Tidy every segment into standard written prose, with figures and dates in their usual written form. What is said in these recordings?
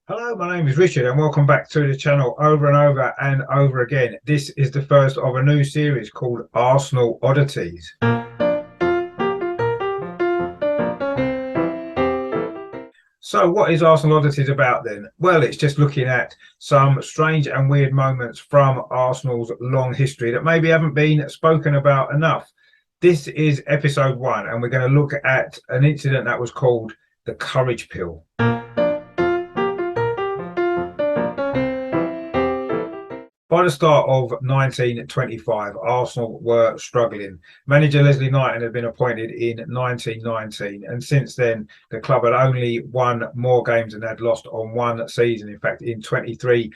Hello, my name is Richard and welcome back to the channel over and over and over again. This is the first of a new series called Arsenal Oddities. So what is Arsenal Oddities about then? Well, it's just looking at some strange and weird moments from Arsenal's long history that maybe haven't been spoken about enough. This is episode 1 and we're going to look at an incident that was called the Courage Pill. By the start of 1925, Arsenal were struggling. Manager Leslie Knighton had been appointed in 1919, and since then, the club had only won more games than had lost on one season. In fact, in 23-24,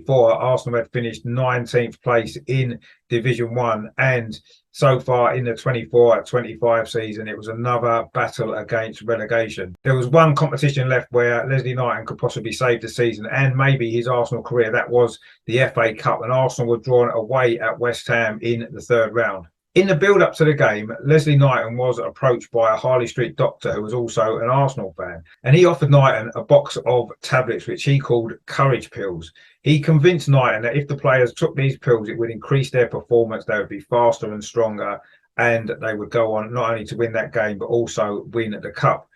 Arsenal had finished 19th place in Division 1, and so far in the 24-25 season, it was another battle against relegation. There was one competition left where Leslie Knighton could possibly save the season and maybe his Arsenal career. That was the FA Cup, and Arsenal were drawn away at West Ham in the third round. In the build-up to the game, Leslie Knighton was approached by a Harley Street doctor who was also an Arsenal fan, and he offered Knighton a box of tablets which he called courage pills. He convinced Knighton that if the players took these pills, it would increase their performance, they would be faster and stronger, and they would go on not only to win that game, but also win the cup.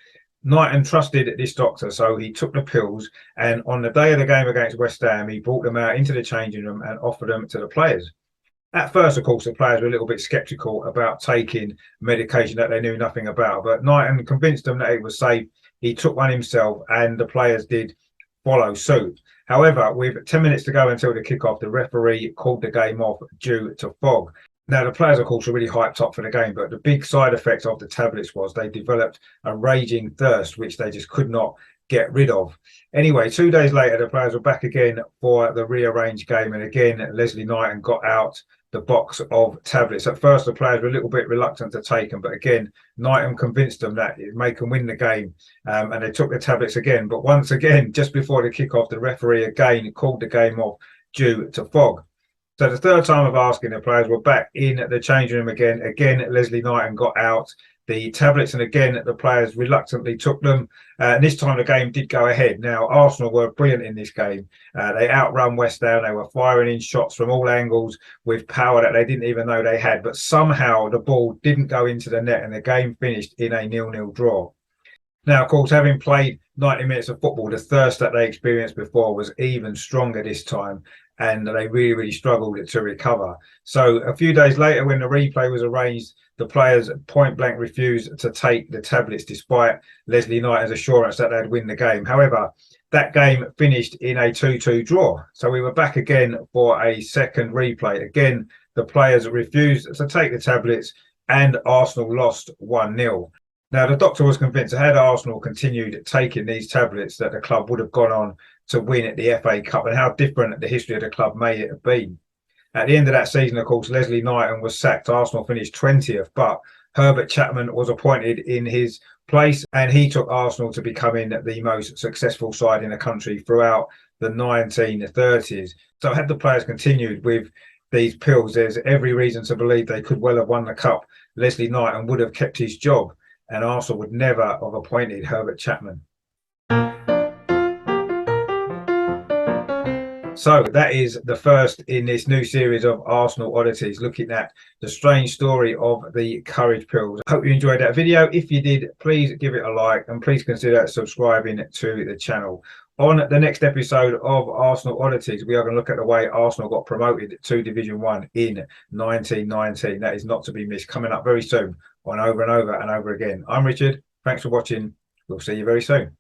Knighton trusted this doctor, so he took the pills, and on the day of the game against West Ham, he brought them out into the changing room and offered them to the players. At first, of course, the players were a little bit sceptical about taking medication that they knew nothing about, but Knighton convinced them that it was safe. He took one himself, and the players did follow suit. However, with 10 minutes to go until the kickoff, the referee called the game off due to fog. Now, the players, of course, were really hyped up for the game, but the big side effect of the tablets was they developed a raging thirst, which they just could not get rid of. Anyway, 2 days later, the players were back again for the rearranged game, and again, Leslie Knighton got out the box of tablets. At first, the players were a little bit reluctant to take them, but again, Knighton convinced them that it make them win the game, and they took the tablets again. But once again, just before the kickoff, the referee again called the game off due to fog. So the third time of asking, the players were back in the changing room again. Again, Leslie Knighton got out the tablets, and again, the players reluctantly took them. And this time the game did go ahead. Now, Arsenal were brilliant in this game. They outrun West Ham. They were firing in shots from all angles with power that they didn't even know they had. But somehow the ball didn't go into the net, and the game finished in a 0-0 draw. Now, of course, having played 90 minutes of football, the thirst that they experienced before was even stronger this time, and they really struggled to recover. So a few days later, when the replay was arranged, the players point blank refused to take the tablets despite Leslie Knighton's assurance that they'd win the game. However, that game finished in a 2-2 draw. So we were back again for a second replay. Again, the players refused to take the tablets, and Arsenal lost 1-0. Now, the doctor was convinced that had Arsenal continued taking these tablets, that the club would have gone on to win the FA Cup, and how different the history of the club may it have been. At the end of that season, of course, Leslie Knighton was sacked. Arsenal finished 20th, but Herbert Chapman was appointed in his place, and he took Arsenal to becoming the most successful side in the country throughout the 1930s. So had the players continued with these pills, there's every reason to believe they could well have won the cup. Leslie Knighton would have kept his job, and Arsenal would never have appointed Herbert Chapman. So that is the first in this new series of Arsenal Oddities, looking at the strange story of the courage pills. I hope you enjoyed that video. If you did, please give it a like, and please consider subscribing to the channel. On the next episode of Arsenal Oddities, we are going to look at the way Arsenal got promoted to Division 1 in 1919. That is not to be missed. Coming up very soon on Over and Over and Over Again. I'm Richard. Thanks for watching. We'll see you very soon.